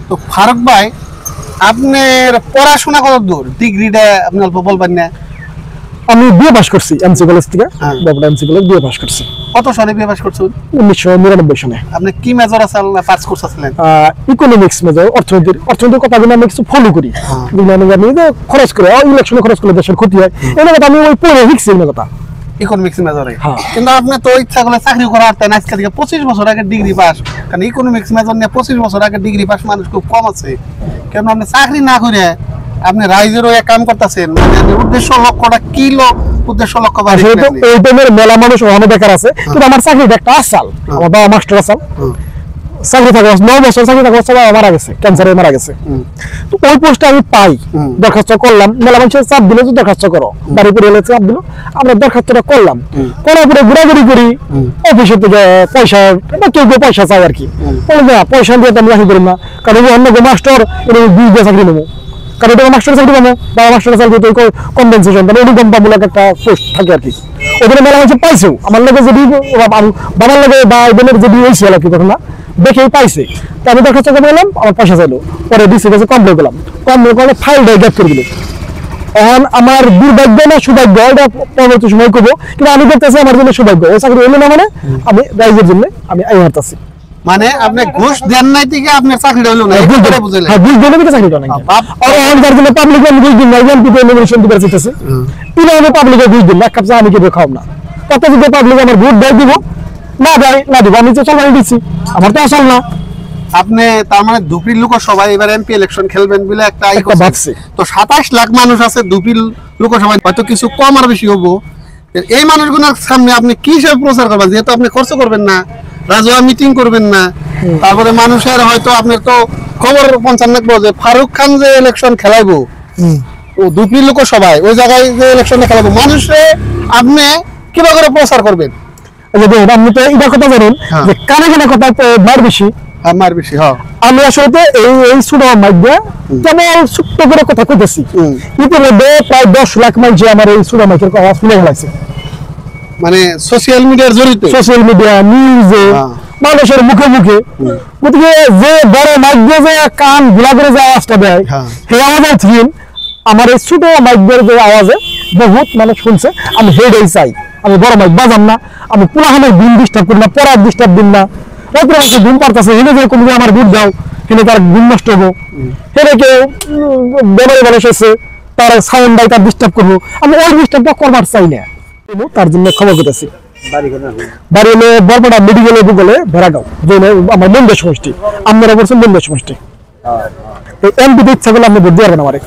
তো ফারুক ভাই, আপনার পড়াশোনা কত দূর? ডিগ্রিটা আপনি অল্প বলবেন না? আমি বিএ পাস করছি এমসি কলেজ থেকে, Babul MC college BA pass করছি। কত সালে বিএ পাস করছেন? 1999 সালে। আপনি কি মেজর আছেন, পাস কোর্স আছেন? ইকোনমিক্স মেজর, অর্থনীতির কথাগুলো আমি কিছু ফলো করি। আমি খরচ করে ইলেকশনে খরচ করলে দেশের ক্ষতি হয়, এই কথা আমি ওই পড়ে শিখছি এই কথা। ইকোনমিক্স মেজরে? কিন্তু আপনি তো ইচ্ছা করলে চাকরি করার তেন আজকে থেকে 25 বছর আগে ডিগ্রি পাস, কারণ ইকোনমিক্স মেজর নিয়ে 25 বছর আগে ডিগ্রি পাস মানুষ খুব কম আছে। কেন আপনি চাকরি না করে আপনি রাইজেরও এক কাম করতেছেন? মানে উদ্দেশ্য লক্ষ্যটা কি? উদ্দেশ্য লক্ষ্য ওই টাইমের মেলা মানুষ ওখানে বেকার আছে, কিন্তু আমার চাকরিটা একটা আসাল, আমার বাবা মাস্টার আসাল, চাকরি থাকে 9 বছর চাকরি থাকে, সবাই মারা গেছে, ক্যান্সারে মারা গেছে। তো ওই পোস্টে আমি পাই, দরখাস্ত করলাম, মেলা মানুষের চাপ দিলে যে দরখাস্ত করো, বাড়ি করে এলে চাপ দিল, আমরা দরখাস্তটা করলাম, করার পরে ঘোরাঘুরি করি অফিসের থেকে পয়সা, কেউ কেউ পয়সা চাই আর কি, পয়সা দিয়ে তো আমি চাকরি করি না, কারণ অন্য মাস্টার 2 দিয়ে চাকরি নেবো, কারণ এটা মাস্টার চাকরি পাবো, বাবা মাস্টার চাকরি তো কম্পেনসেশন মানে অনুকম্পামূলক একটা পোস্ট থাকে আর কি। ওখানে মেলা মানুষ পাইছেও, আমার লোকে যদি বাবার লোকে বা বোনের যদি হয়েছে আর কি, তখন না দেখেই পাইছে। তো আমি দরখাস্ত করে গেলাম, আমার পয়সা চাইলো, পরে ডিসি কাছে কমপ্লেন করলাম, কমপ্লেন করলে ফাইলটা গ্যাপ করে দিল। এখন আমার দুর্ভাগ্য না সৌভাগ্য, এটা পরবর্তী সময় করবো, কিন্তু আমি দেখতেছি আমার জন্য সৌভাগ্য, ওই চাকরি হলো না, মানে আমি রাইজের জন্য আমি হারতাছি। মানে আপনি ঘুষ দেন নাই থেকে আপনার চাকরিটা হলো না? বুঝলেন? হ্যাঁ, ঘুষ দেন থেকে চাকরিটা নাই। আর এখন যার জন্য পাবলিকে আমি ঘুষ দিন না, এমপিতে নমিনেশন দিতে চাইতেছে, তিনি আমি পাবলিকে ঘুষ দিন না, এক কাপ চা আমি কেটে খাও না, কত যদি পাবলিক আমার ভোট দেয় দিব, না দেয় না দিব, আমি তো চলবানি দিচ্ছি, আমার তো আসল না। আপনি তার মানে দুপির লোকসভায় এবার এমপি ইলেকশন খেলবেন বলে একটা ভাবছে। তো 27 লাখ মানুষ আছে দুপির লোকসভায়, হয়তো কিছু কম আর বেশি হবো। এই মানুষগুলোর সামনে আপনি কি হিসেবে প্রচার করবেন? যেহেতু আপনি খরচ করবেন না, রাজওয়া মিটিং করবেন না, তারপরে মানুষের হয়তো আপনার তো খবর 55 যে ফারুক খান যে ইলেকশন খেলাইবো ও দুপির লোকসভায়, ওই জায়গায় যে ইলেকশনে খেলাবো, মানুষে আপনি কিভাবে করে প্রচার করবেন? আপনি তো এটা কথা জানেন যে কানে কানে কথা মার বেশি, আমার বেশি। হ্যাঁ, আমি আসলে এই ছোট মাইক কেবল ছোট্ট করে কথা কইতেছি, ইতিমধ্যে প্রায় 10 লাখ মানুষ আমার এই ছোট মাইকের কথা শুনে ফেলাইছে। মানে সোশ্যাল মিডিয়ার জড়িত, সোশ্যাল মিডিয়া, নিউজে, মানুষের মুখে মুখে। গতিকে যে বড় মাইক দিয়ে যে কান ঘোলা করে যে আওয়াজটা দেয়, সেই আওয়াজের থিম আমার এই ছোট মাইক দিয়ে যে আওয়াজে বহুত মানুষ শুনছে। আমি হেডেই চাই, আমি বড় মাইক বাজাম না, আমি পুরাহানের দিন ডিস্টার্ব করি না, পড়ার ডিস্টার্ব দিন না, ঘুম পারতেছে হেনে যে কোনো আমার বুট দাও, কিন্তু তার ঘুম নষ্ট হবো, হেনে কেউ বেমারি মানুষ এসে তার সাউন্ড দায়, তার ডিস্টার্ব করবো, আমি ওই ডিস্টার্বটা করবার চাই না, তার জন্য খবর করতেছি। বাড়ি হলো বরপেটা মেডিকেল ভূগোলে ভেড়াগাঁও, যে আমার বন্ধু সমষ্টি, আপনারা বলছেন বন্ধু সমষ্টি। এমপি ইচ্ছা করলে আপনি ভোট দিয়ে পারবেন আমারে।